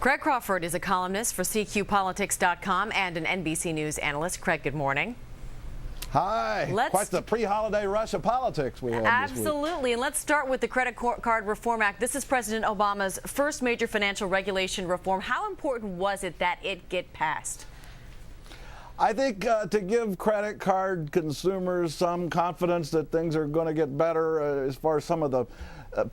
Craig Crawford is a columnist for CQPolitics.com and an NBC News analyst. Craig, good morning. Hi. Quite the pre-holiday rush of politics we had Absolutely. this week. And let's start with the Credit Card Reform Act. This is President Obama's first major financial regulation reform. How important was it that it get passed? I think to give credit card consumers some confidence that things are going to get better as far as some of the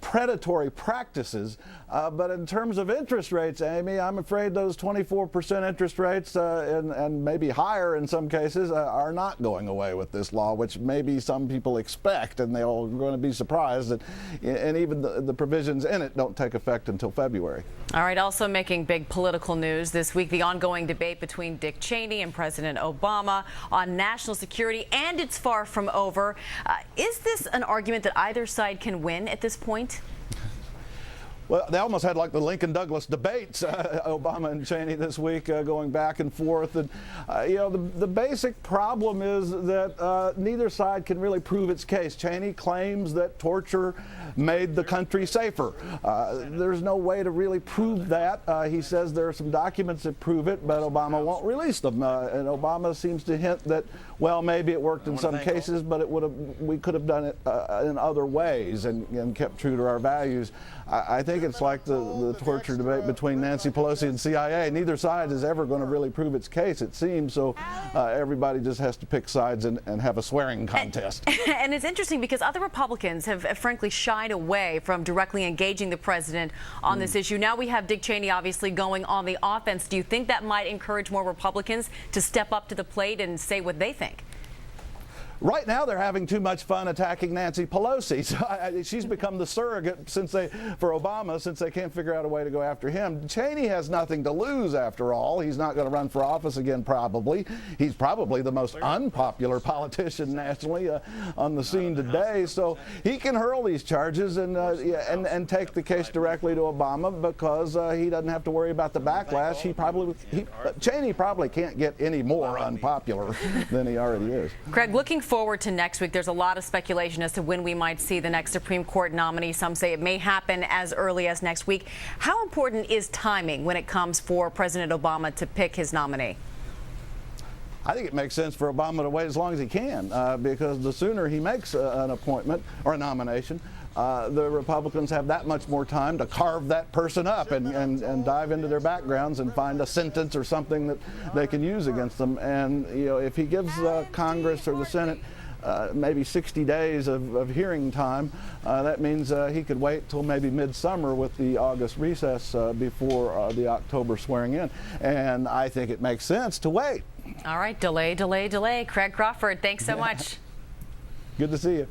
predatory practices. But in terms of interest rates, Amy, I'm afraid those 24% interest rates and maybe higher in some cases are not going away with this law, which maybe some people expect, and they're all going to be surprised that, and even the provisions in it don't take effect until February. All right, also making big political news this week, the ongoing debate between Dick Cheney and President Obama on national security, and it's far from over. Is this an argument that either side can win at this point? Well, they almost had like the Lincoln-Douglas debates, Obama and Cheney this week, going back and forth. And, you know, the basic problem is that neither side can really prove its case. Cheney claims that torture made the country safer. There's no way to really prove that. He says there are some documents that prove it, but Obama won't release them. And Obama seems to hint that, well, maybe it worked in some cases, but we could have done it in other ways and kept true to our values. I think it's like the torture debate between Nancy Pelosi and CIA. Neither side is ever going to really prove its case, it seems, so everybody just has to pick sides and have a swearing contest. And it's interesting because other Republicans have frankly shied away from directly engaging the president on this issue. Now we have Dick Cheney obviously going on the offense. Do you think that might encourage more Republicans to step up to the plate and say what they think? Right now, they're having too much fun attacking Nancy Pelosi. So she's become the surrogate for Obama since they can't figure out a way to go after him. Cheney has nothing to lose, after all. He's not going to run for office again, probably. He's probably the most unpopular politician nationally on the scene today. So he can hurl these charges and take the case directly to Obama because he doesn't have to worry about the backlash. Cheney probably can't get any more unpopular than he already is. Craig, looking forward to next week, there's a lot of speculation as to when we might see the next Supreme Court nominee. Some say it may happen as early as next week. How important is timing when it comes for President Obama to pick his nominee? I think it makes sense for Obama to wait as long as he can because the sooner he makes an appointment or a nomination, the Republicans have that much more time to carve that person up and dive into their backgrounds and find a sentence or something that they can use against them. And you know, if he gives Congress or the Senate maybe 60 days of hearing time, that means he could wait till maybe midsummer with the August recess before the October swearing in. And I think it makes sense to wait. All right, delay, delay, delay. Craig Crawford, thanks so much. Good to see you.